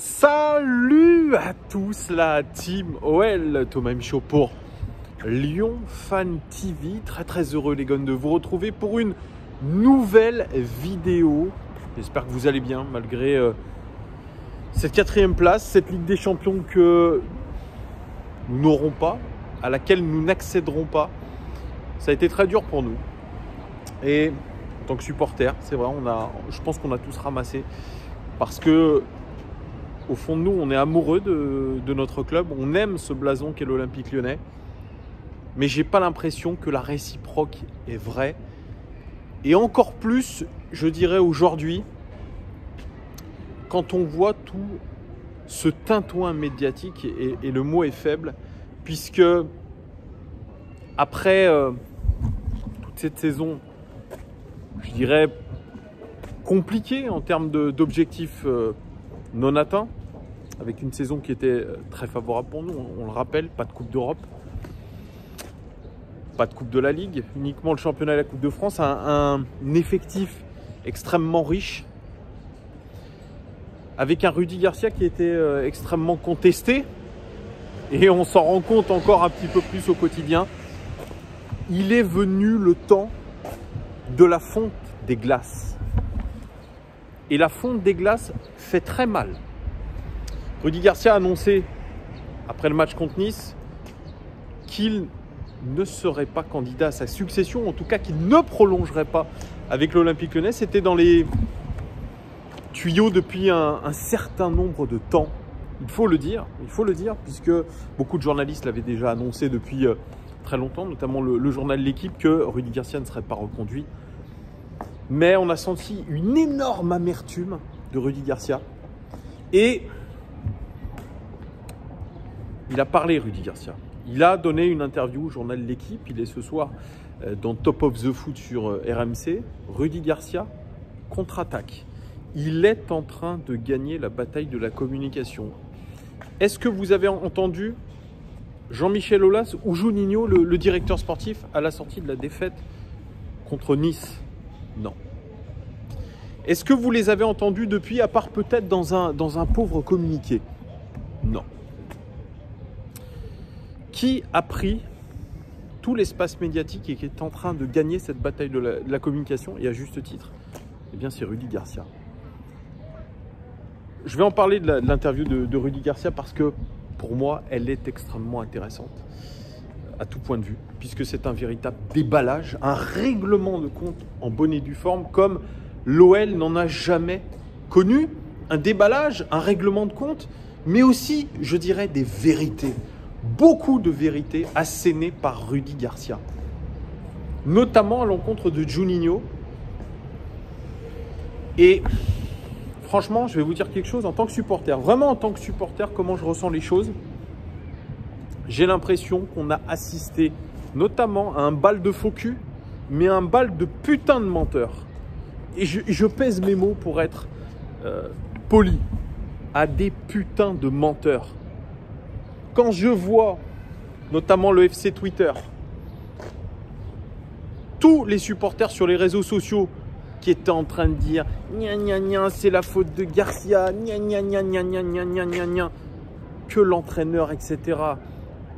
Salut à tous la team OL, Thomas Michaud pour Lyon Fan TV. Très heureux les gars de vous retrouver pour une nouvelle vidéo. J'espère que vous allez bien malgré cette 4e place, cette Ligue des Champions que nous n'aurons pas, à laquelle nous n'accéderons pas. Ça a été très dur pour nous. Et en tant que supporter, c'est vrai, je pense qu'on a tous ramassé parce que au fond de nous, on est amoureux de notre club. On aime ce blason qu'est l'Olympique Lyonnais. Mais j'ai pas l'impression que la réciproque est vraie. Et encore plus, je dirais aujourd'hui, quand on voit tout ce tintouin médiatique, et le mot est faible, puisque après toute cette saison, je dirais compliquée en termes d'objectifs non atteints, avec une saison qui était très favorable pour nous, on le rappelle, pas de Coupe d'Europe, pas de Coupe de la Ligue, uniquement le championnat et la Coupe de France, un effectif extrêmement riche, avec un Rudy Garcia qui était extrêmement contesté, et on s'en rend compte encore un petit peu plus au quotidien. Il est venu le temps de la fonte des glaces. Et la fonte des glaces fait très mal. Rudy Garcia a annoncé, après le match contre Nice, qu'il ne serait pas candidat à sa succession, en tout cas qu'il ne prolongerait pas avec l'Olympique Lyonnais. C'était dans les tuyaux depuis un certain nombre de temps. Il faut le dire, puisque beaucoup de journalistes l'avaient déjà annoncé depuis très longtemps, notamment le journal L'Équipe, que Rudy Garcia ne serait pas reconduit. Mais on a senti une énorme amertume de Rudy Garcia. Et il a parlé, Rudy Garcia. Il a donné une interview au journal L'Équipe. Il est ce soir dans Top of the Foot sur RMC. Rudy Garcia contre-attaque. Il est en train de gagner la bataille de la communication. Est-ce que vous avez entendu Jean-Michel Aulas ou Juninho, le directeur sportif, à la sortie de la défaite contre Nice? Non. Est-ce que vous les avez entendus depuis, à part peut-être dans un pauvre communiqué? Non. Qui a pris tout l'espace médiatique et qui est en train de gagner cette bataille de la communication, et à juste titre? Eh bien, c'est Rudy Garcia. Je vais en parler de l'interview de Rudy Garcia parce que, pour moi, elle est extrêmement intéressante à tout point de vue, puisque c'est un véritable déballage, un règlement de compte en bonne et due forme, comme l'OL n'en a jamais connu. Un déballage, un règlement de compte, mais aussi, je dirais, des vérités. Beaucoup de vérités assénées par Rudy Garcia, notamment à l'encontre de Juninho. Et franchement, je vais vous dire quelque chose en tant que supporter, vraiment en tant que supporter, comment je ressens les choses. J'ai l'impression qu'on a assisté notamment à un bal de faux cul, mais un bal de putain de menteurs. Et je pèse mes mots pour être poli, à des putains de menteurs. Quand je vois notamment le FC Twitter, tous les supporters sur les réseaux sociaux qui étaient en train de dire gna gna gna, c'est la faute de Garcia, gna gna gna gna gna gna gna gna gna, que l'entraîneur, etc.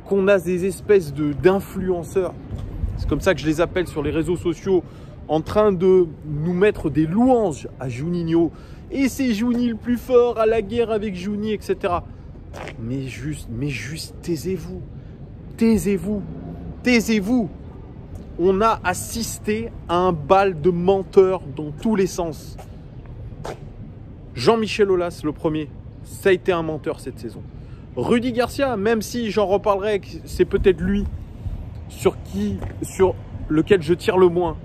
Qu'on a des espèces d'influenceurs, c'est comme ça que je les appelle sur les réseaux sociaux, en train de nous mettre des louanges à Juninho. Et c'est Juni le plus fort, à la guerre avec Juni, etc. Mais juste taisez-vous. Taisez-vous. Taisez-vous. On a assisté à un bal de menteurs dans tous les sens. Jean-Michel Aulas, le premier, ça a été un menteur cette saison. Rudy Garcia, même si j'en reparlerai, c'est peut-être lui sur lequel je tire le moins.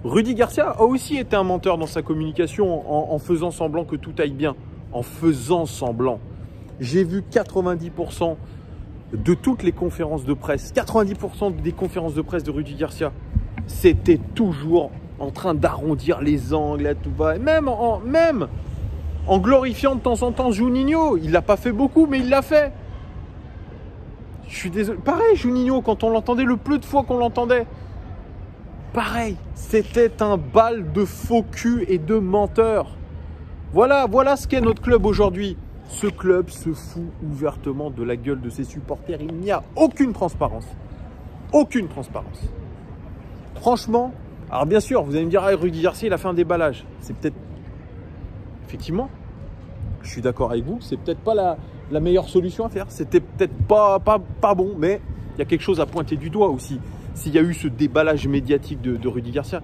Rudy Garcia a aussi été un menteur dans sa communication en faisant semblant que tout aille bien. En faisant semblant. J'ai vu 90% de toutes les conférences de presse, 90% des conférences de presse de Rudy Garcia, c'était toujours en train d'arrondir les angles, à tout va. Et même en glorifiant de temps en temps Juninho. Il l'a pas fait beaucoup, mais il l'a fait. Je suis désolé. Pareil, Juninho, quand on l'entendait, le peu de fois qu'on l'entendait, pareil, c'était un bal de faux cul et de menteurs. Voilà ce qu'est notre club aujourd'hui. Ce club se fout ouvertement de la gueule de ses supporters. Il n'y a aucune transparence. Aucune transparence. Franchement, alors bien sûr, vous allez me dire, ah, Rudy Garcia, il a fait un déballage. C'est peut-être, effectivement, je suis d'accord avec vous, c'est peut-être pas la meilleure solution à faire. C'était peut-être pas bon, mais il y a quelque chose à pointer du doigt aussi. S'il y a eu ce déballage médiatique de Rudy Garcia.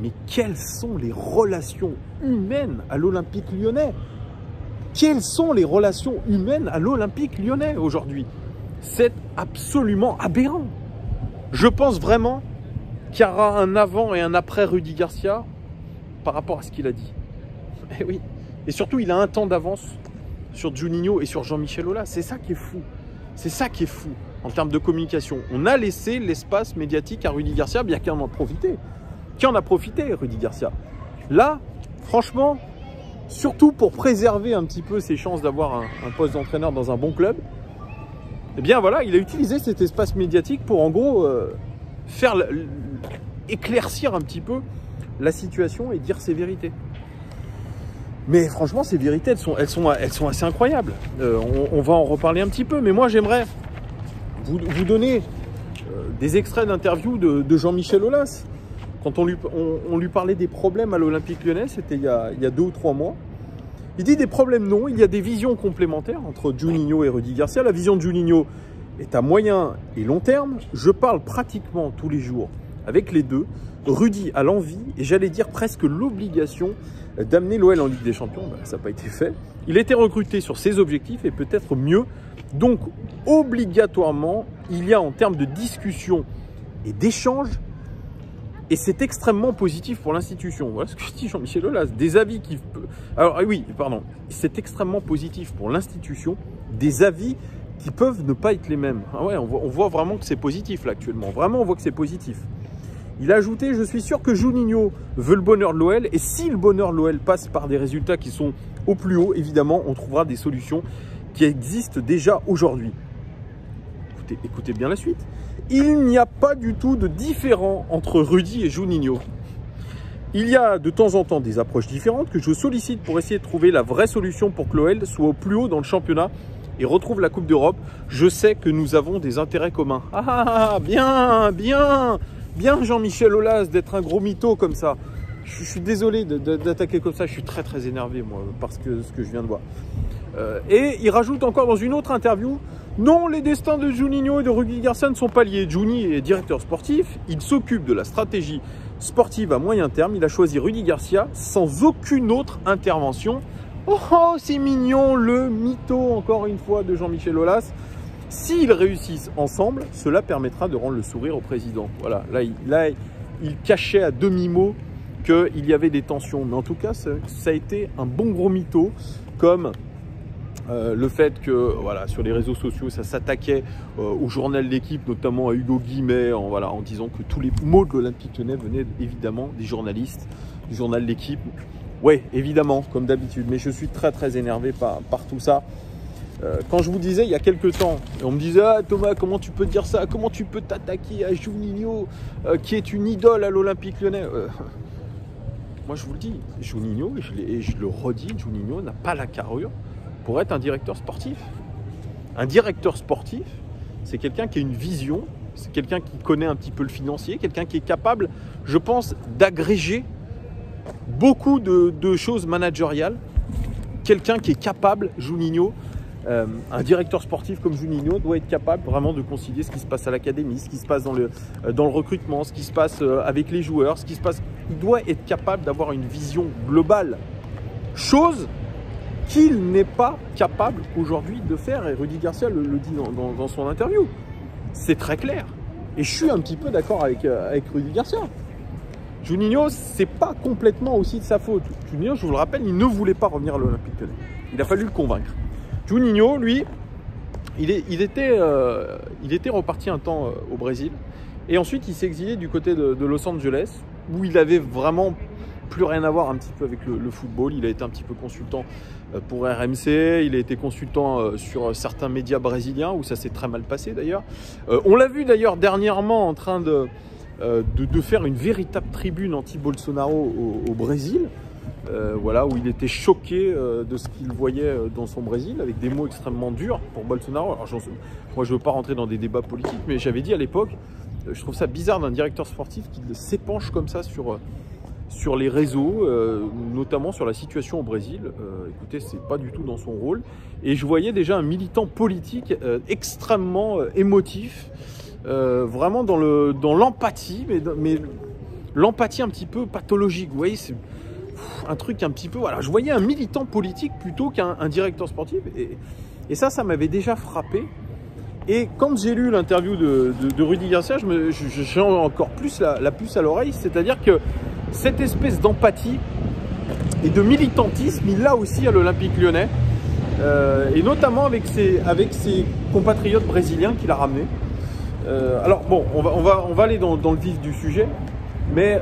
Mais quelles sont les relations humaines à l'Olympique Lyonnais? Quelles sont les relations humaines à l'Olympique Lyonnais aujourd'hui? C'est absolument aberrant. Je pense vraiment qu'il y aura un avant et un après Rudy Garcia par rapport à ce qu'il a dit. Et oui. Et surtout, il a un temps d'avance sur Juninho et sur Jean-Michel Aulas. C'est ça qui est fou. C'est ça qui est fou en termes de communication. On a laissé l'espace médiatique à Rudy Garcia, bien qu'il en ait profité. Qui en a profité, Rudy Garcia? Là, franchement, surtout pour préserver un petit peu ses chances d'avoir un poste d'entraîneur dans un bon club, eh bien voilà, il a utilisé cet espace médiatique pour en gros faire éclaircir un petit peu la situation et dire ses vérités. Mais franchement, ces vérités, elles sont assez incroyables. On va en reparler un petit peu, mais moi j'aimerais vous donner des extraits d'interviews de Jean-Michel Aulas. Quand on lui parlait des problèmes à l'Olympique Lyonnais, c'était il y a 2 ou 3 mois. Il dit des problèmes non, il y a des visions complémentaires entre Juninho et Rudy Garcia. La vision de Juninho est à moyen et long terme. Je parle pratiquement tous les jours avec les deux. Rudy a l'envie et j'allais dire presque l'obligation d'amener l'OL en Ligue des Champions. Ben, ça n'a pas été fait. Il a été recruté sur ses objectifs et peut-être mieux. Donc obligatoirement, il y a en termes de discussion et d'échange. Et c'est extrêmement positif pour l'institution. Voilà ce que dit Jean-Michel Aulas. Des avis qui... Alors oui, pardon. C'est extrêmement positif pour l'institution. Des avis qui peuvent ne pas être les mêmes. Ah ouais, on voit vraiment que c'est positif là actuellement. Vraiment, on voit que c'est positif. Il a ajouté, je suis sûr que Juninho veut le bonheur de l'OL. Et si le bonheur de l'OL passe par des résultats qui sont au plus haut, évidemment, on trouvera des solutions qui existent déjà aujourd'hui. Écoutez bien la suite. Il n'y a pas du tout de différent entre Rudy et Juninho. Il y a de temps en temps des approches différentes que je sollicite pour essayer de trouver la vraie solution pour que l'OL soit au plus haut dans le championnat et retrouve la Coupe d'Europe. Je sais que nous avons des intérêts communs. Ah, bien Jean-Michel Aulas d'être un gros mytho comme ça. Je suis désolé d'attaquer comme ça. Je suis très énervé moi parce que ce que je viens de voir. Et il rajoute encore dans une autre interview: non, les destins de Juninho et de Rudy Garcia ne sont pas liés. Juni est directeur sportif, il s'occupe de la stratégie sportive à moyen terme. Il a choisi Rudy Garcia sans aucune autre intervention. Oh, c'est mignon, le mytho, encore une fois, de Jean-Michel Aulas. S'ils réussissent ensemble, cela permettra de rendre le sourire au président. Voilà, là il cachait à demi-mot qu'il y avait des tensions. Mais en tout cas, ça a été un bon gros mytho, comme... le fait que voilà, sur les réseaux sociaux, ça s'attaquait au journal de l'équipe, notamment à Hugo Guillemet, en disant que tous les mots de l'Olympique Lyonnais venaient évidemment des journalistes, du journal de l'équipe. Oui, évidemment, comme d'habitude, mais je suis très énervé par tout ça. Quand je vous disais il y a quelques temps, on me disait: ah, Thomas, comment tu peux dire ça? Comment tu peux t'attaquer à Juninho, qui est une idole à l'Olympique Lyonnais? Moi, je vous le dis, Juninho, et je le redis, Juninho n'a pas la carrure pour être un directeur sportif. Un directeur sportif, c'est quelqu'un qui a une vision, c'est quelqu'un qui connaît un petit peu le financier, quelqu'un qui est capable, je pense, d'agréger beaucoup de choses managériales. Quelqu'un qui est capable, Juninho, un directeur sportif comme Juninho doit être capable vraiment de concilier ce qui se passe à l'académie, ce qui se passe dans le recrutement, ce qui se passe avec les joueurs, ce qui se passe... Il doit être capable d'avoir une vision globale. Chose qu'il n'est pas capable aujourd'hui de faire, et Rudy Garcia le dit dans son interview. C'est très clair. Et je suis un petit peu d'accord avec Rudy Garcia. Juninho, c'est pas complètement aussi de sa faute. Juninho, je vous le rappelle, il ne voulait pas revenir à l'Olympique Lyonnais. Il a fallu le convaincre. Juninho, lui, il était reparti un temps au Brésil. Et ensuite, il s'est exilé du côté de Los Angeles, où il avait vraiment plus rien à voir un petit peu avec le football. Il a été un petit peu consultant pour RMC, il a été consultant sur certains médias brésiliens, où ça s'est très mal passé d'ailleurs. On l'a vu d'ailleurs dernièrement en train de faire une véritable tribune anti-Bolsonaro au Brésil. voilà, où il était choqué de ce qu'il voyait dans son Brésil, avec des mots extrêmement durs pour Bolsonaro. Alors, moi, je ne veux pas rentrer dans des débats politiques, mais j'avais dit à l'époque, je trouve ça bizarre d'un directeur sportif qui s'épanche comme ça sur les réseaux, notamment sur la situation au Brésil. Écoutez, c'est pas du tout dans son rôle. Et je voyais déjà un militant politique extrêmement émotif, vraiment dans l'empathie, mais l'empathie un petit peu pathologique. Vous voyez, c'est un truc un petit peu... Voilà, je voyais un militant politique plutôt qu'un directeur sportif. Et ça m'avait déjà frappé. Et quand j'ai lu l'interview de Rudy Garcia, j'ai encore plus la puce à l'oreille. C'est-à-dire que cette espèce d'empathie et de militantisme, il l'a aussi à l'Olympique Lyonnais. Et notamment avec ses compatriotes brésiliens qu'il a ramenés. Alors bon, on va aller dans le vif du sujet. Mais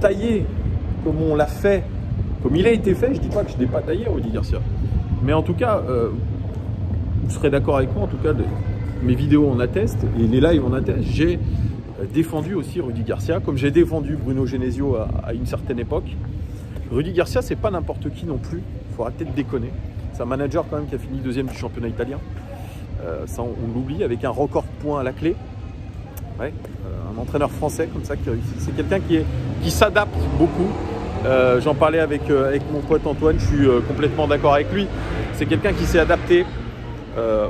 tailler comme on l'a fait, comme il a été fait, je ne dis pas que je n'ai pas taillé Rudy Garcia. Mais en tout cas, vous serez d'accord avec moi, en tout cas, mes vidéos en attestent et les lives en attestent. J'ai défendu aussi Rudy Garcia, comme j'ai défendu Bruno Genesio à une certaine époque. Rudy Garcia, c'est pas n'importe qui non plus, il faut arrêter de déconner. C'est un manager quand même qui a fini 2e du championnat italien. Ça, on l'oublie, avec un record de points à la clé. Ouais, un entraîneur français comme ça qui réussit. C'est quelqu'un qui s'adapte beaucoup. J'en parlais avec mon pote Antoine, je suis complètement d'accord avec lui. C'est quelqu'un qui s'est adapté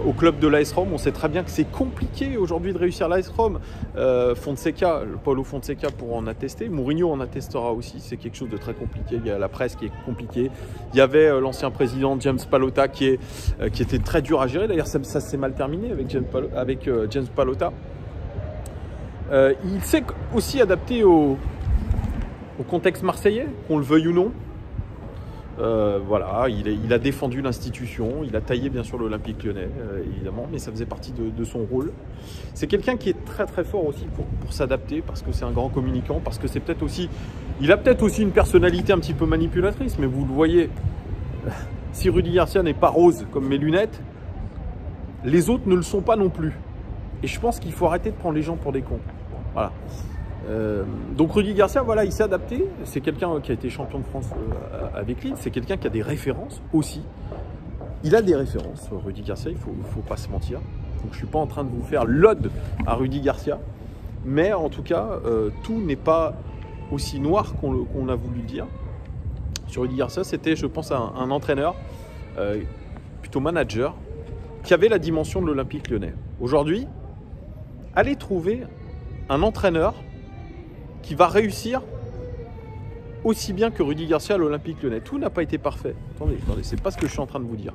au club de l'AS Rome. On sait très bien que c'est compliqué aujourd'hui de réussir l'AS Rome. Fonseca, Paulo Fonseca pour en attester. Mourinho en attestera aussi. C'est quelque chose de très compliqué. Il y a la presse qui est compliquée. Il y avait l'ancien président James Pallotta qui était très dur à gérer. D'ailleurs, ça s'est mal terminé avec James Pallotta. Il s'est aussi adapté au contexte marseillais, qu'on le veuille ou non. Voilà, il a défendu l'institution, il a taillé bien sûr l'Olympique Lyonnais, évidemment, mais ça faisait partie de son rôle. C'est quelqu'un qui est très très fort aussi pour s'adapter, parce que c'est un grand communicant, parce que c'est peut-être aussi, il a peut-être aussi une personnalité un petit peu manipulatrice, mais vous le voyez, si Rudy Garcia n'est pas rose comme mes lunettes, les autres ne le sont pas non plus. Et je pense qu'il faut arrêter de prendre les gens pour des cons. Voilà. Donc Rudy Garcia, voilà, il s'est adapté. C'est quelqu'un qui a été champion de France avec Lille. C'est quelqu'un qui a des références aussi. Il a des références, Rudy Garcia, il faut pas se mentir. Donc je suis pas en train de vous faire l'ode à Rudy Garcia. Mais en tout cas, tout n'est pas aussi noir qu'on a voulu le dire. Sur Rudy Garcia, c'était, je pense, un entraîneur, plutôt manager, qui avait la dimension de l'Olympique Lyonnais. Aujourd'hui, allez trouver un entraîneur qui va réussir aussi bien que Rudy Garcia à l'Olympique Lyonnais. Tout n'a pas été parfait. Attendez, c'est pas ce que je suis en train de vous dire.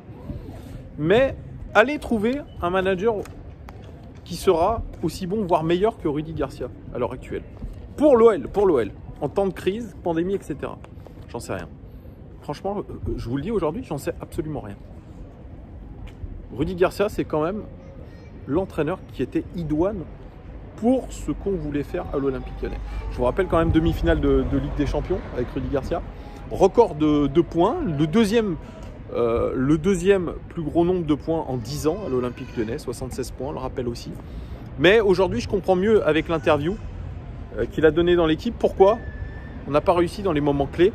Mais allez trouver un manager qui sera aussi bon, voire meilleur que Rudy Garcia à l'heure actuelle. Pour l'OL, en temps de crise, pandémie, etc. J'en sais rien. Franchement, je vous le dis aujourd'hui, j'en sais absolument rien. Rudy Garcia, c'est quand même l'entraîneur qui était idoine pour ce qu'on voulait faire à l'Olympique Lyonnais. Je vous rappelle quand même demi-finale de Ligue des Champions avec Rudy Garcia. Record de points, le deuxième plus gros nombre de points en 10 ans à l'Olympique Lyonnais, 76 points, on le rappelle aussi. Mais aujourd'hui, je comprends mieux avec l'interview qu'il a donnée dans l'équipe. Pourquoi on n'a pas réussi dans les moments clés?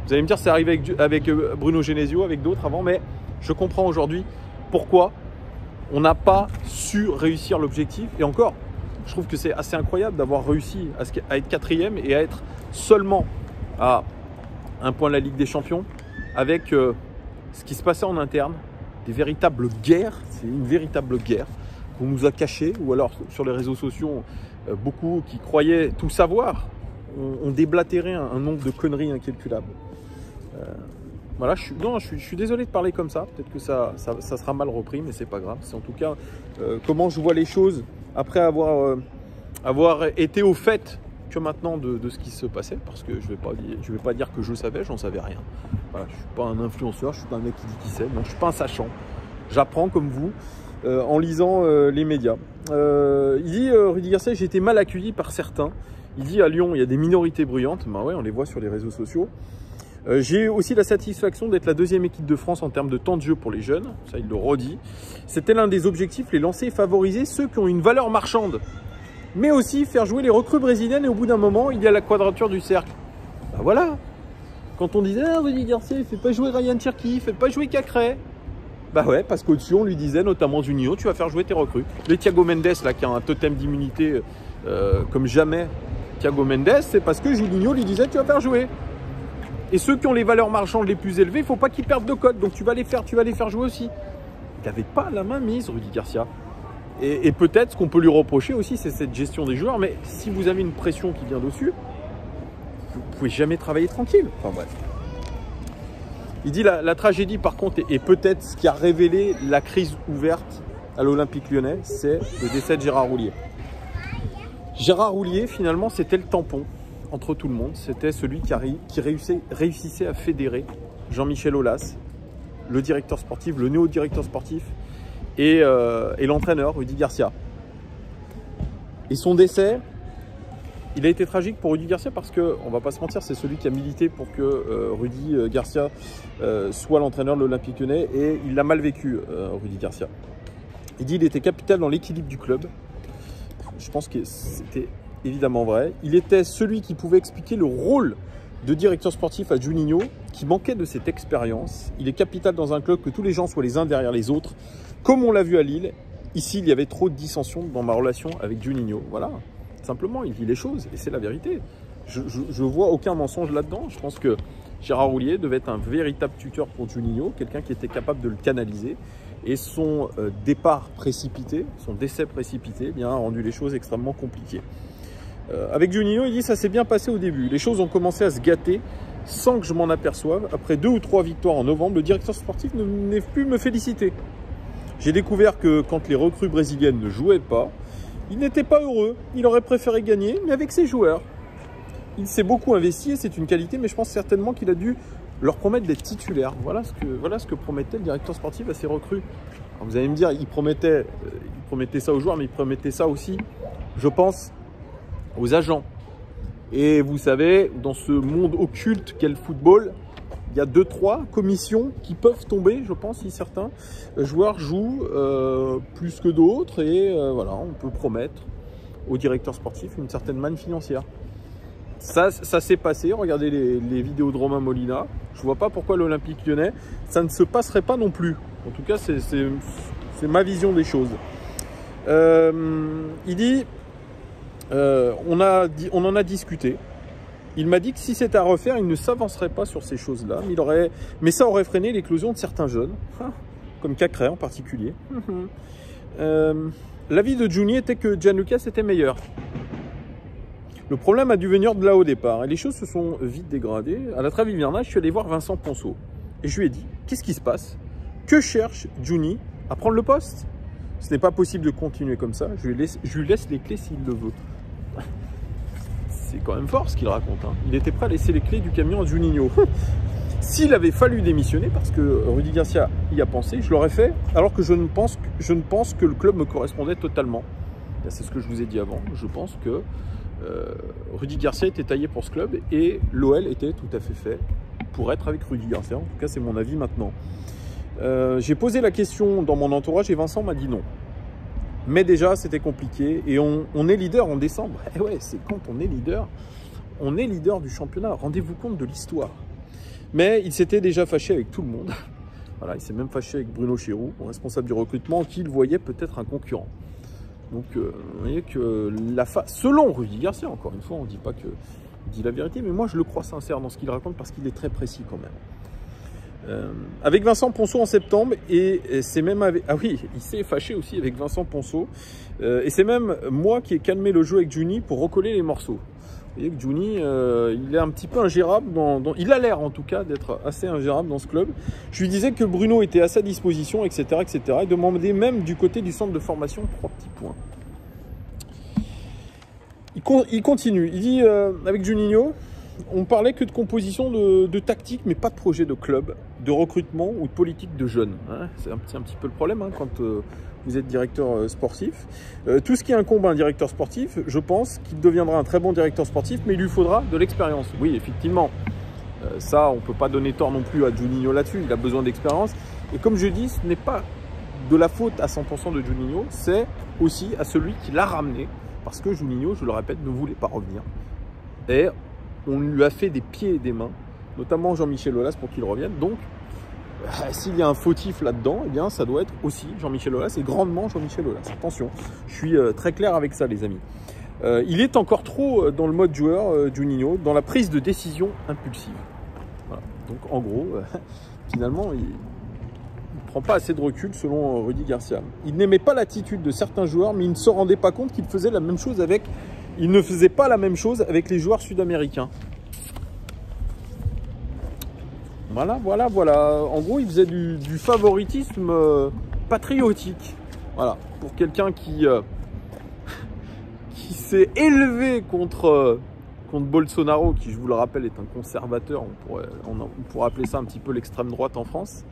Vous allez me dire, c'est arrivé avec Bruno Genesio, avec d'autres avant, mais je comprends aujourd'hui pourquoi on n'a pas su réussir l'objectif. Et encore, je trouve que c'est assez incroyable d'avoir réussi à être 4e et à être seulement à un point de la Ligue des Champions avec ce qui se passait en interne, des véritables guerres. C'est une véritable guerre qu'on nous a cachée, ou alors sur les réseaux sociaux, beaucoup qui croyaient tout savoir ont déblatéré un nombre de conneries incalculables. Voilà, je suis désolé de parler comme ça. Peut-être que ça sera mal repris, mais c'est pas grave. C'est en tout cas comment je vois les choses après avoir été au fait que maintenant de ce qui se passait, parce que je vais pas dire que je savais, j'en savais rien. Voilà, je suis pas un influenceur, je suis pas un mec qui dit qui sait, non, je suis pas un sachant. J'apprends comme vous en lisant les médias. Il dit Rudy Garcia, j'ai été mal accueilli par certains. Il dit à Lyon, il y a des minorités bruyantes. Ben ouais, on les voit sur les réseaux sociaux. J'ai aussi la satisfaction d'être la 2e équipe de France en termes de temps de jeu pour les jeunes. Ça, il le redit. C'était l'un des objectifs, les lancer et favoriser ceux qui ont une valeur marchande. Mais aussi faire jouer les recrues brésiliennes. Et au bout d'un moment, il y a la quadrature du cercle. Ben voilà. Quand on disait, ah, Rudy Garcia, il ne fait pas jouer Ryan Cherki, il ne fait pas jouer Cacré. Bah ouais, parce qu'au-dessus, on lui disait, notamment Juninho, tu vas faire jouer tes recrues. Le Thiago Mendes, là, qui a un totem d'immunité comme jamais, Thiago Mendes, c'est parce que Juninho lui disait, tu vas faire jouer. Et ceux qui ont les valeurs marchandes les plus élevées, il ne faut pas qu'ils perdent de code. Donc tu vas les faire jouer aussi. Il n'avait pas la main mise, Rudy Garcia. Et peut-être ce qu'on peut lui reprocher aussi, c'est cette gestion des joueurs. Mais si vous avez une pression qui vient dessus, vous ne pouvez jamais travailler tranquille. Enfin bref. Il dit la tragédie par contre, et peut-être ce qui a révélé la crise ouverte à l'Olympique Lyonnais, c'est le décès de Gérard Houllier. Gérard Houllier, finalement, c'était le tampon entre tout le monde. C'était celui qui réussissait à fédérer Jean-Michel Aulas, le directeur sportif, le néo-directeur sportif, et l'entraîneur, Rudy Garcia. Et son décès, il a été tragique pour Rudy Garcia parce que, on va pas se mentir, c'est celui qui a milité pour que Rudy Garcia soit l'entraîneur de l'Olympique Lyonnais, et il l'a mal vécu, Rudy Garcia. Il dit qu'il était capital dans l'équilibre du club. Je pense que c'était évidemment vrai. Il était celui qui pouvait expliquer le rôle de directeur sportif à Juninho, qui manquait de cette expérience. Il est capital dans un club que tous les gens soient les uns derrière les autres, comme on l'a vu à Lille. Ici, il y avait trop de dissensions dans ma relation avec Juninho. Voilà, simplement, il dit les choses et c'est la vérité. Je vois aucun mensonge là-dedans. Je pense que Gérard Houllier devait être un véritable tuteur pour Juninho, quelqu'un qui était capable de le canaliser. Et son départ précipité, son décès précipité, eh bien, a rendu les choses extrêmement compliquées. Avec Juninho, il dit ça s'est bien passé au début. Les choses ont commencé à se gâter sans que je m'en aperçoive. Après 2 ou 3 victoires en novembre, le directeur sportif ne venait plus me féliciter. J'ai découvert que quand les recrues brésiliennes ne jouaient pas, il n'était pas heureux. Il aurait préféré gagner, mais avec ses joueurs. Il s'est beaucoup investi et c'est une qualité, mais je pense certainement qu'il a dû leur promettre d'être titulaires. Voilà ce que promettait le directeur sportif à ses recrues. Alors vous allez me dire, il promettait ça aux joueurs, mais il promettait ça aussi, je pense, aux agents. Et vous savez, dans ce monde occulte qu'est le football, il y a 2-3 commissions qui peuvent tomber, je pense, si certains joueurs jouent plus que d'autres. Et voilà, on peut promettre au directeur sportif une certaine manne financière. Ça s'est passé, regardez les vidéos de Romain Molina. Je ne vois pas pourquoi l'Olympique Lyonnais, ça ne se passerait pas non plus. En tout cas, c'est ma vision des choses. Il dit, on en a discuté. Il m'a dit que si c'était à refaire, il ne s'avancerait pas sur ces choses-là. Mais ça aurait freiné l'éclosion de certains jeunes, comme Cacré en particulier. L'avis de Juni était que Gianluca était meilleur. Le problème a dû venir de là au départ et les choses se sont vite dégradées. À la trêve hivernale, je suis allé voir Vincent Ponceau et je lui ai dit, qu'est-ce qui se passe? Que cherche Juni à prendre le poste? Ce n'est pas possible de continuer comme ça. Je lui laisse les clés s'il le veut. C'est quand même fort ce qu'il raconte. Hein. Il était prêt à laisser les clés du camion à Juninho. S'il avait fallu démissionner, parce que Rudy Garcia y a pensé, je l'aurais fait, alors que je ne pense que le club me correspondait totalement. C'est ce que je vous ai dit avant. Je pense que Rudy Garcia était taillé pour ce club et l'OL était tout à fait fait pour être avec Rudy Garcia. En tout cas, c'est mon avis maintenant. J'ai posé la question dans mon entourage et Vincent m'a dit non. Mais déjà, c'était compliqué et on est leader en décembre. Et ouais, c'est quand on est leader du championnat. Rendez-vous compte de l'histoire. Mais il s'était déjà fâché avec tout le monde. Voilà, il s'est même fâché avec Bruno Chéroux, responsable du recrutement, qui le voyait peut-être un concurrent. Donc, vous voyez que selon Rudy Garcia, encore une fois, on ne dit pas qu'il dit la vérité, mais moi, je le crois sincère dans ce qu'il raconte parce qu'il est très précis quand même. Avec Vincent Ponceau en septembre, et c'est même avec... Ah oui, il s'est fâché aussi avec Vincent Ponceau. Et c'est même moi qui ai calmé le jeu avec Juni pour recoller les morceaux. Vous voyez que Juni, il est un petit peu ingérable. Il a l'air en tout cas d'être assez ingérable dans ce club. Je lui disais que Bruno était à sa disposition, etc. etc. et demandait même du côté du centre de formation 3 petits points. Il continue. Il dit, avec Juninho, on parlait que de composition de tactique, mais pas de projet de club, de recrutement ou de politique de jeunes. Hein, c'est un petit peu le problème hein, quand vous êtes directeur sportif. Tout ce qui incombe à un directeur sportif, je pense qu'il deviendra un très bon directeur sportif, mais il lui faudra de l'expérience. Oui, effectivement, ça, on ne peut pas donner tort non plus à Juninho là-dessus. Il a besoin d'expérience. Et comme je dis, ce n'est pas de la faute à 100% de Juninho, c'est aussi à celui qui l'a ramené. Parce que Juninho, je le répète, ne voulait pas revenir. Et on lui a fait des pieds et des mains notamment Jean-Michel Aulas pour qu'il revienne. Donc, s'il y a un fautif là-dedans, eh bien, ça doit être aussi Jean-Michel Aulas et grandement Jean-Michel Aulas. Attention, je suis très clair avec ça, les amis. Il est encore trop dans le mode joueur, Juninho, dans la prise de décision impulsive. Voilà. Donc, en gros, finalement, il ne prend pas assez de recul selon Rudy Garcia. Il n'aimait pas l'attitude de certains joueurs, mais il ne se rendait pas compte qu'il faisait la même chose avec... Il ne faisait pas la même chose avec les joueurs sud-américains. Voilà. En gros, il faisait du favoritisme patriotique. Voilà. Pour quelqu'un qui s'est élevé contre Bolsonaro, qui, je vous le rappelle, est un conservateur. On pourrait appeler ça un petit peu l'extrême droite en France.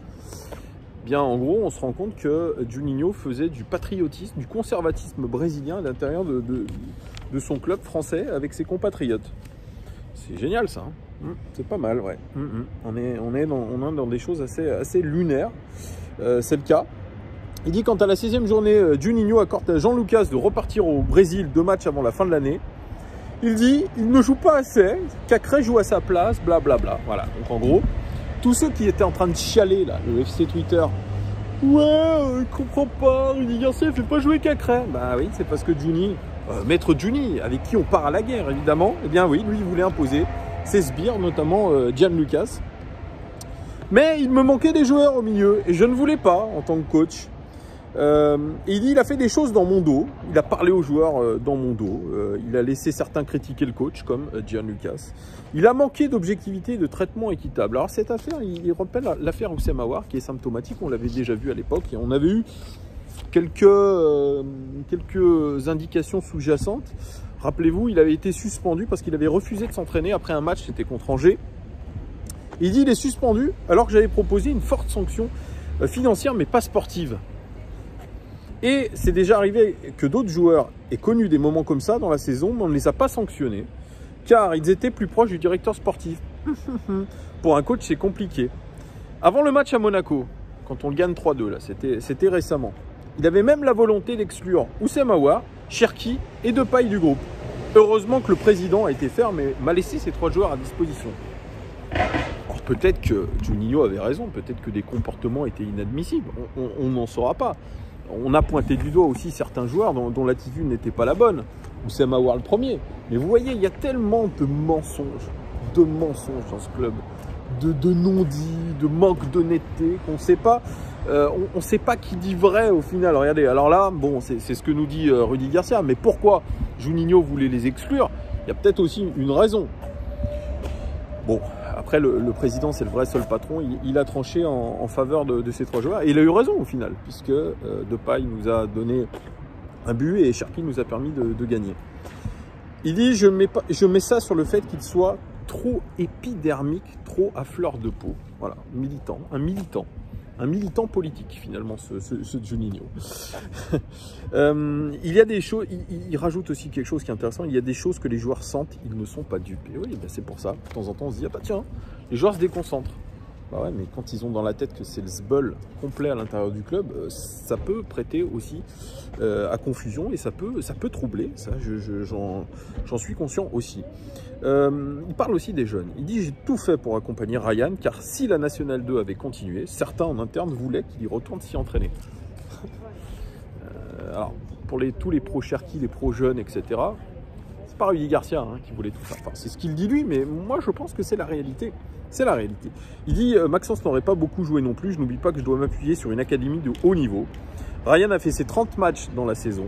Bien, en gros, on se rend compte que Juninho faisait du patriotisme, du conservatisme brésilien à l'intérieur de son club français avec ses compatriotes. C'est génial, ça. C'est pas mal, ouais. On est dans des choses assez lunaires. C'est le cas. Il dit, quant à la 16e journée, Juninho accorde à Jean Lucas de repartir au Brésil 2 matchs avant la fin de l'année. Il dit, il ne joue pas assez, Cacré joue à sa place, blablabla. Voilà, donc en gros, tous ceux qui étaient en train de chialer, là, le FC Twitter, ouais, il comprend pas, Rudy Garcia ne fait pas jouer Cacré. Bah oui, c'est parce que Maître Juni, avec qui on part à la guerre, évidemment, eh bien oui, lui, il voulait imposer ses sbires, notamment Gian Lucas. Mais il me manquait des joueurs au milieu, et je ne voulais pas, en tant que coach. Il dit, il a fait des choses dans mon dos, il a parlé aux joueurs dans mon dos, il a laissé certains critiquer le coach, comme Gian Lucas. Il a manqué d'objectivité et de traitement équitable. Alors cette affaire, il rappelle l'affaire Oussem Aouar, qui est symptomatique, on l'avait déjà vu à l'époque, et on avait eu quelques indications sous-jacentes. Rappelez-vous, il avait été suspendu parce qu'il avait refusé de s'entraîner après un match, c'était contre Angers. Il dit, il est suspendu alors que j'avais proposé une forte sanction financière, mais pas sportive. Et c'est déjà arrivé que d'autres joueurs aient connu des moments comme ça dans la saison, mais on ne les a pas sanctionnés, car ils étaient plus proches du directeur sportif. Pour un coach, c'est compliqué. Avant le match à Monaco, quand on le gagne 3-2, là, c'était récemment, il avait même la volonté d'exclure Oussem Aouar, Cherki et Depay du groupe. Heureusement que le président a été ferme et m'a laissé ces 3 joueurs à disposition. Alors peut-être que Juninho avait raison, peut-être que des comportements étaient inadmissibles, on n'en saura pas. On a pointé du doigt aussi certains joueurs dont l'attitude n'était pas la bonne. Oussem Aouar le premier. Mais vous voyez, il y a tellement de mensonges dans ce club, de non-dits, de manque d'honnêteté qu'on ne sait pas. On ne sait pas qui dit vrai au final. Regardez, alors là, bon, c'est ce que nous dit Rudy Garcia. Mais pourquoi Juninho voulait les exclure? Il y a peut-être aussi une raison. Bon, après, le président, c'est le vrai seul patron. Il a tranché en faveur de ces 3 joueurs. Et il a eu raison au final, puisque Depay nous a donné un but et Cherki nous a permis de gagner. Il dit, je mets ça sur le fait qu'il soit trop épidermique, trop à fleur de peau. Voilà, un militant politique finalement, ce Juninho. Il y a des choses, il rajoute aussi quelque chose qui est intéressant, il y a des choses que les joueurs sentent, ils ne sont pas dupes. Et oui, ben c'est pour ça, de temps en temps on se dit, ah bah tiens, les joueurs se déconcentrent. Bah ouais, mais quand ils ont dans la tête que c'est le zbeul complet à l'intérieur du club, ça peut prêter aussi à confusion et ça peut troubler, ça j'en suis conscient aussi. Il parle aussi des jeunes. Il dit, j'ai tout fait pour accompagner Ryan, car si la Nationale 2 avait continué, certains en interne voulaient qu'il y retourne s'y entraîner. Alors, pour tous les pro-Cherki, les pro-jeunes, etc., c'est pas Rudy Garcia qui voulait tout ça. Enfin, c'est ce qu'il dit lui, mais moi je pense que c'est la réalité. C'est la réalité. Il dit, Maxence n'aurait pas beaucoup joué non plus, je n'oublie pas que je dois m'appuyer sur une académie de haut niveau. Ryan a fait ses 30 matchs dans la saison.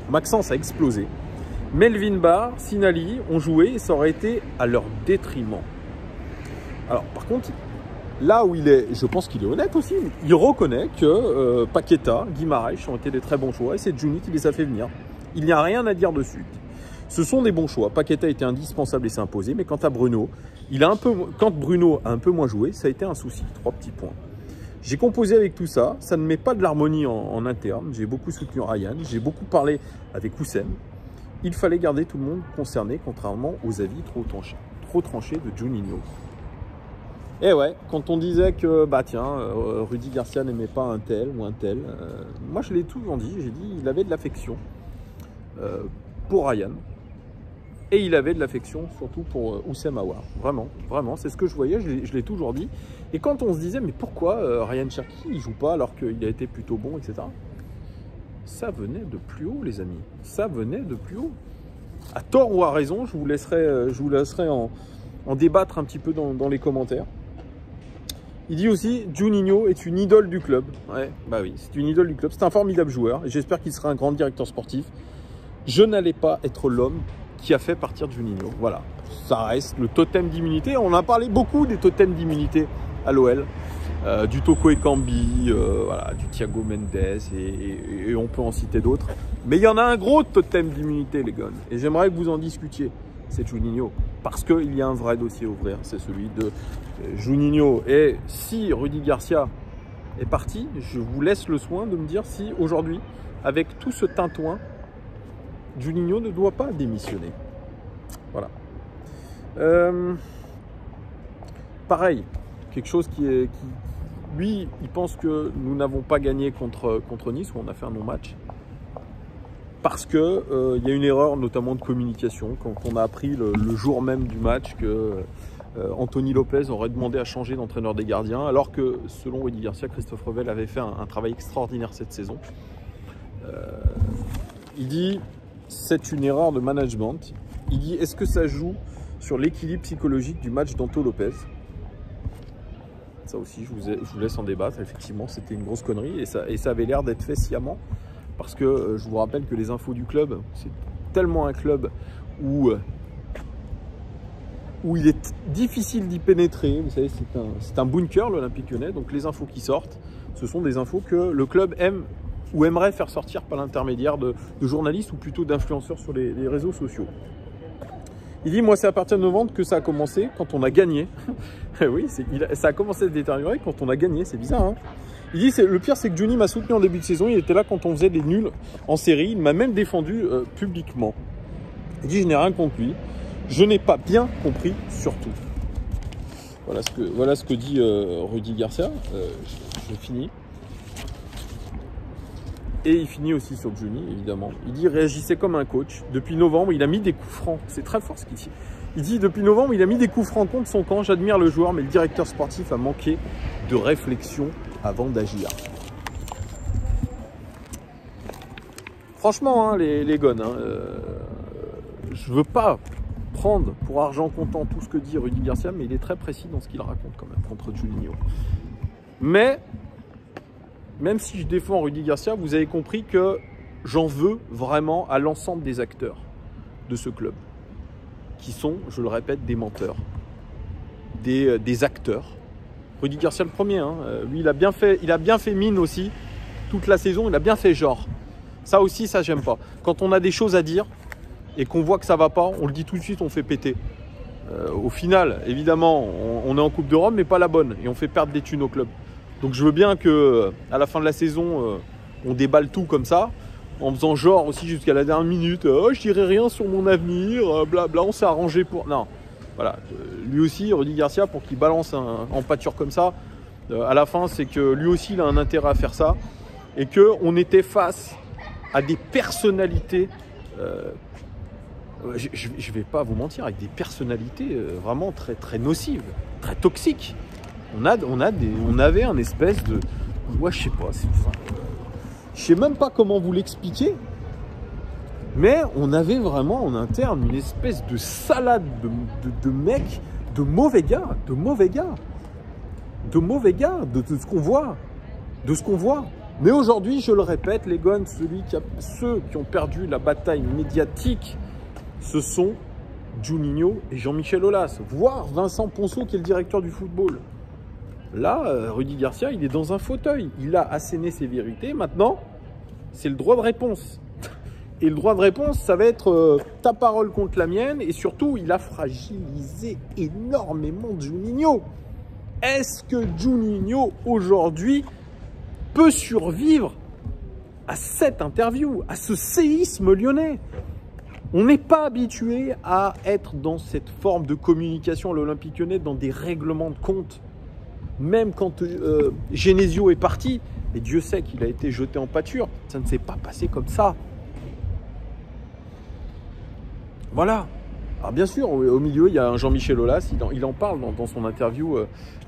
Maxence a explosé. Melvin Barr, Sinali ont joué et ça aurait été à leur détriment. Alors par contre, là où il est, je pense qu'il est honnête aussi, il reconnaît que Paqueta, Guimarães ont été des très bons choix et c'est Juni qui les a fait venir. Il n'y a rien à dire dessus. Ce sont des bons choix. Paqueta était indispensable et s'est imposé, mais quant à Bruno, quand Bruno a un peu moins joué, ça a été un souci. 3 petits points. J'ai composé avec tout ça, ça ne met pas de l'harmonie en interne. J'ai beaucoup soutenu Ryan, j'ai beaucoup parlé avec Oussem. Il fallait garder tout le monde concerné, contrairement aux avis trop tranchés de Juninho. Et ouais, quand on disait que, bah tiens, Rudy Garcia n'aimait pas un tel ou un tel, moi je l'ai souvent dit, j'ai dit il avait de l'affection pour Ryan. Et il avait de l'affection, surtout pour Houssem Aouar. Vraiment, vraiment, c'est ce que je voyais, je l'ai toujours dit. Et quand on se disait, mais pourquoi Ryan Cherki, il joue pas alors qu'il a été plutôt bon, etc. Ça venait de plus haut, les amis. Ça venait de plus haut. À tort ou à raison, je vous laisserai en débattre un petit peu dans les commentaires. Il dit aussi, Juninho est une idole du club. Ouais, bah oui, c'est une idole du club. C'est un formidable joueur et j'espère qu'il sera un grand directeur sportif. Je n'allais pas être l'homme qui a fait partir Juninho. Voilà, ça reste le totem d'immunité. On a parlé beaucoup des totems d'immunité à l'OL. Du Toko Ekambi, voilà, du Thiago Mendes et on peut en citer d'autres. Mais il y en a un gros totem d'immunité, les gars. Et j'aimerais que vous en discutiez. C'est Juninho. Parce qu'il y a un vrai dossier à ouvrir. C'est celui de Juninho. Et si Rudy Garcia est parti, je vous laisse le soin de me dire si aujourd'hui, avec tout ce tintouin, Juninho ne doit pas démissionner. Voilà. Pareil, quelque chose lui, il pense que nous n'avons pas gagné contre Nice, où on a fait un non-match. Parce qu'il y a une erreur, notamment de communication, quand on a appris le jour même du match que Anthony Lopez aurait demandé à changer d'entraîneur des gardiens, alors que, selon Rudy Garcia, Christophe Revel avait fait un travail extraordinaire cette saison. Il dit, c'est une erreur de management. Il dit, est-ce que ça joue sur l'équilibre psychologique du match d'Anto Lopez? Ça aussi, je vous laisse en débattre. Effectivement, c'était une grosse connerie et ça avait l'air d'être fait sciemment. Parce que je vous rappelle que les infos du club, c'est tellement un club où il est difficile d'y pénétrer. Vous savez, c'est un bunker, l'Olympique Lyonnais. Donc les infos qui sortent, ce sont des infos que le club aime ou aimerait faire sortir par l'intermédiaire de journalistes ou plutôt d'influenceurs sur les réseaux sociaux. Il dit, moi, c'est à partir de novembre que ça a commencé, quand on a gagné. Oui, ça a commencé à se détériorer quand on a gagné, c'est bizarre, hein. Il dit, le pire, c'est que Juni m'a soutenu en début de saison, il était là quand on faisait des nuls en série, il m'a même défendu publiquement. Il dit, je n'ai rien contre lui, je n'ai pas bien compris surtout. Voilà ce que dit Rudy Garcia, je finis. Et il finit aussi sur Juni, évidemment. Il dit, réagissez comme un coach. Depuis novembre, il a mis des coups francs. C'est très fort ce qu'il dit. Il dit, depuis novembre, il a mis des coups francs contre son camp. J'admire le joueur, mais le directeur sportif a manqué de réflexion avant d'agir. Franchement, hein, les gones, hein, je veux pas prendre pour argent comptant tout ce que dit Rudy Garcia, mais il est très précis dans ce qu'il raconte quand même contre Juninho. Mais même si je défends Rudy Garcia, vous avez compris que j'en veux vraiment à l'ensemble des acteurs de ce club, qui sont, je le répète, des menteurs, des acteurs. Rudy Garcia le premier, hein, lui il a bien fait mine aussi, toute la saison, il a bien fait genre. Ça aussi, ça j'aime pas. Quand on a des choses à dire et qu'on voit que ça va pas, on le dit tout de suite, on fait péter. Au final, évidemment, on est en Coupe d'Europe, mais pas la bonne, et on fait perdre des thunes au club. Donc je veux bien que à la fin de la saison, on déballe tout comme ça, en faisant genre aussi jusqu'à la dernière minute, oh, je dirai rien sur mon avenir, blabla, on s'est arrangé pour... Non, voilà, lui aussi, Rudy Garcia, pour qu'il balance en pâture comme ça, à la fin, c'est que lui aussi, il a un intérêt à faire ça, et qu'on était face à des personnalités, je vais pas vous mentir, avec des personnalités vraiment très, très nocives, très toxiques. On avait un espèce de... Ouais, je sais pas. Je sais même pas comment vous l'expliquer. Mais on avait vraiment en interne une espèce de salade de mecs, de mauvais gars, de ce qu'on voit. De ce qu'on voit. Mais aujourd'hui, je le répète, les gones, ceux qui ont perdu la bataille médiatique, ce sont Juninho et Jean-Michel Aulas, voire Vincent Ponceau qui est le directeur du football. Là, Rudy Garcia, il est dans un fauteuil. Il a asséné ses vérités. Maintenant, c'est le droit de réponse. Et le droit de réponse, ça va être ta parole contre la mienne. Et surtout, il a fragilisé énormément Juninho. Est-ce que Juninho, aujourd'hui, peut survivre à cette interview, à ce séisme lyonnais? On n'est pas habitué à être dans cette forme de communication à l'Olympique Lyonnais, dans des règlements de compte. Même quand Genesio est parti, et Dieu sait qu'il a été jeté en pâture, ça ne s'est pas passé comme ça. Voilà. Alors bien sûr, au milieu, il y a un Jean-Michel Aulas, il en parle dans son interview,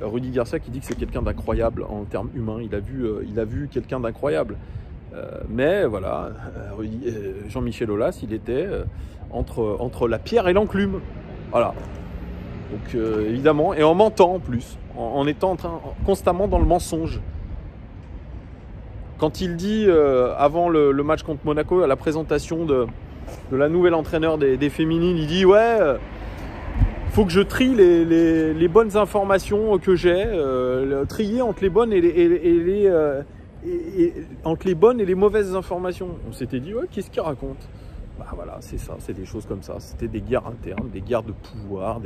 Rudy Garcia, qui dit que c'est quelqu'un d'incroyable en termes humains. Il a vu quelqu'un d'incroyable. Mais voilà, Jean-Michel Aulas, il était entre la pierre et l'enclume. Voilà. Donc évidemment, et en mentant en plus, en étant constamment dans le mensonge. Quand il dit, avant le match contre Monaco, à la présentation de la nouvelle entraîneur des féminines, il dit ouais, faut que je trie les bonnes informations que j'ai, trier entre les bonnes entre les bonnes et les mauvaises informations. On s'était dit ouais, qu'est-ce qu'il raconte? Bah voilà, c'est ça, c'est des choses comme ça. C'était des guerres internes, des guerres de pouvoir,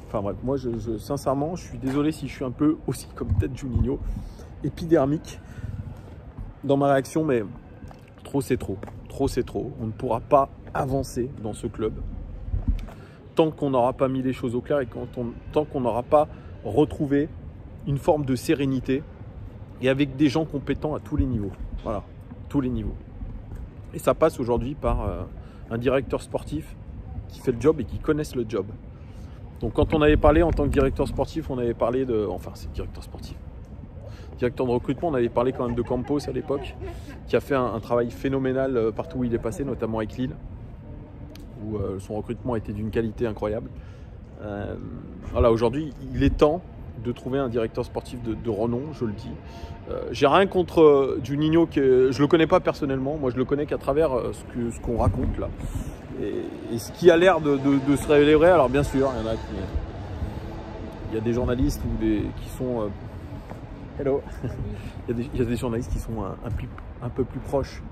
enfin bref, moi sincèrement, je suis désolé si je suis un peu aussi comme peut-être Juninho, épidermique dans ma réaction, mais trop c'est trop. Trop c'est trop. On ne pourra pas avancer dans ce club tant qu'on n'aura pas mis les choses au clair et tant qu'on n'aura pas retrouvé une forme de sérénité et avec des gens compétents à tous les niveaux. Voilà, tous les niveaux. Et ça passe aujourd'hui par un directeur sportif qui fait le job et qui connaisse le job. Donc quand on avait parlé en tant que directeur sportif, on avait parlé de... Enfin, c'est directeur sportif. Directeur de recrutement, on avait parlé quand même de Campos à l'époque, qui a fait un travail phénoménal partout où il est passé, notamment avec Lille, où son recrutement était d'une qualité incroyable. Voilà, aujourd'hui, il est temps de trouver un directeur sportif de renom, je le dis. J'ai rien contre Juninho, je le connais pas personnellement, moi je le connais qu'à travers ce qu'on raconte là. Et ce qui a l'air de se révéler vrai. Alors bien sûr, il y a des journalistes qui sont... Hello. Il y a des journalistes qui sont un peu plus proches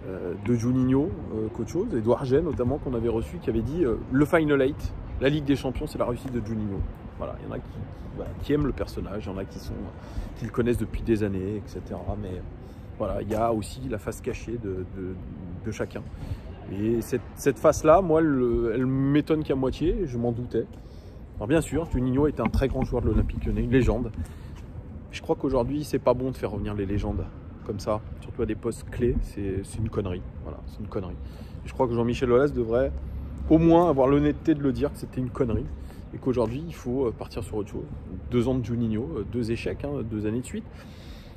de Juninho qu'autre chose. Edouard Gay notamment, qu'on avait reçu, qui avait dit le Final 8, la Ligue des Champions, c'est la réussite de Juninho. Voilà, il y en a qui aiment le personnage, il y en a qui le connaissent depuis des années, etc. Mais voilà, il y a aussi la face cachée de chacun. Et cette face-là, moi, elle m'étonne qu'à moitié, je m'en doutais. Alors bien sûr, Juninho est un très grand joueur de l'Olympique Lyonnais, une légende. Je crois qu'aujourd'hui, c'est pas bon de faire revenir les légendes comme ça, surtout à des postes clés. C'est une connerie. Voilà, c'est une connerie. Et je crois que Jean-Michel Aulas devrait au moins avoir l'honnêteté de le dire que c'était une connerie et qu'aujourd'hui, il faut partir sur autre chose. 2 ans de Juninho, 2 échecs, 2 années de suite.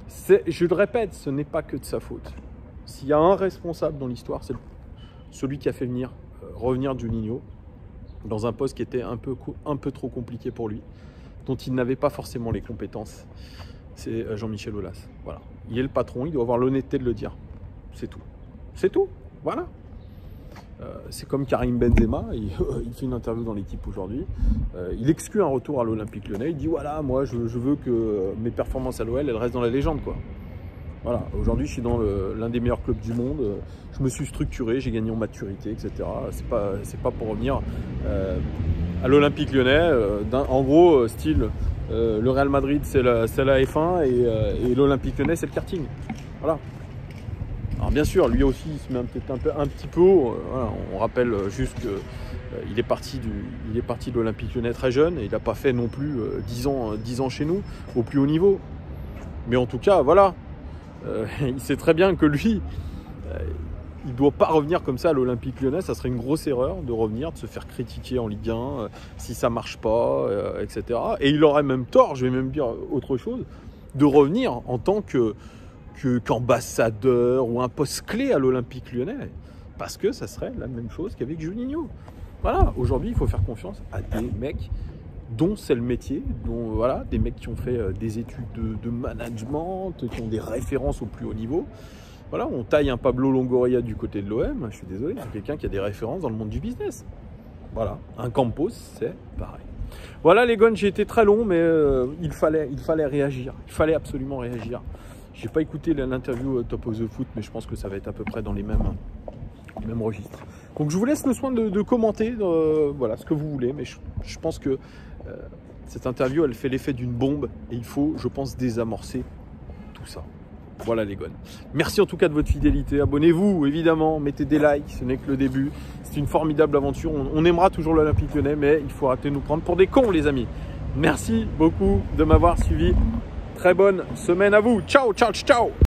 Je le répète, ce n'est pas que de sa faute. S'il y a un responsable dans l'histoire, c'est celui qui a fait revenir Juninho dans un poste qui était un peu trop compliqué pour lui, dont il n'avait pas forcément les compétences. C'est Jean-Michel Aulas. Voilà. Il est le patron, il doit avoir l'honnêteté de le dire. C'est tout. C'est tout. Voilà. C'est comme Karim Benzema, il fait une interview dans l'équipe aujourd'hui. Il exclut un retour à l'Olympique Lyonnais. Il dit voilà, moi je veux que mes performances à l'OL, elles restent dans la légende, quoi. Voilà, aujourd'hui je suis dans l'un des meilleurs clubs du monde, je me suis structuré, j'ai gagné en maturité, etc. C'est pas pour revenir à l'Olympique Lyonnais, en gros, style, le Real Madrid c'est la F1 et l'Olympique Lyonnais c'est le karting. Voilà. Alors bien sûr, lui aussi il se met peut-être un petit peu haut. Voilà, on rappelle juste qu'il est parti de l'Olympique Lyonnais très jeune et il n'a pas fait non plus 10 ans chez nous, au plus haut niveau. Mais en tout cas, voilà. Il sait très bien que lui, il ne doit pas revenir comme ça à l'Olympique Lyonnais. Ça serait une grosse erreur de revenir, de se faire critiquer en Ligue 1 si ça ne marche pas, etc. Et il aurait même tort, je vais même dire autre chose, de revenir en tant qu'ambassadeur ou un poste clé à l'Olympique Lyonnais. Parce que ça serait la même chose qu'avec Juninho. Voilà, aujourd'hui, il faut faire confiance à des mecs dont c'est le métier, voilà, des mecs qui ont fait des études de management, qui ont des références au plus haut niveau. Voilà, on taille un Pablo Longoria du côté de l'OM, je suis désolé, c'est quelqu'un qui a des références dans le monde du business. Voilà, un Campos, c'est pareil. Voilà les gars, j'ai été très long, mais il fallait réagir, il fallait absolument réagir. J'ai pas écouté l'interview Top of the Foot, mais je pense que ça va être à peu près dans les mêmes registres. Donc je vous laisse le soin de commenter voilà, ce que vous voulez, mais je pense que cette interview, elle fait l'effet d'une bombe et il faut, je pense, désamorcer tout ça. Voilà les gones. Merci en tout cas de votre fidélité. Abonnez-vous, évidemment, mettez des likes, ce n'est que le début. C'est une formidable aventure. On aimera toujours l'Olympique Lyonnais, mais il faut arrêter de nous prendre pour des cons, les amis. Merci beaucoup de m'avoir suivi. Très bonne semaine à vous. Ciao, ciao, ciao.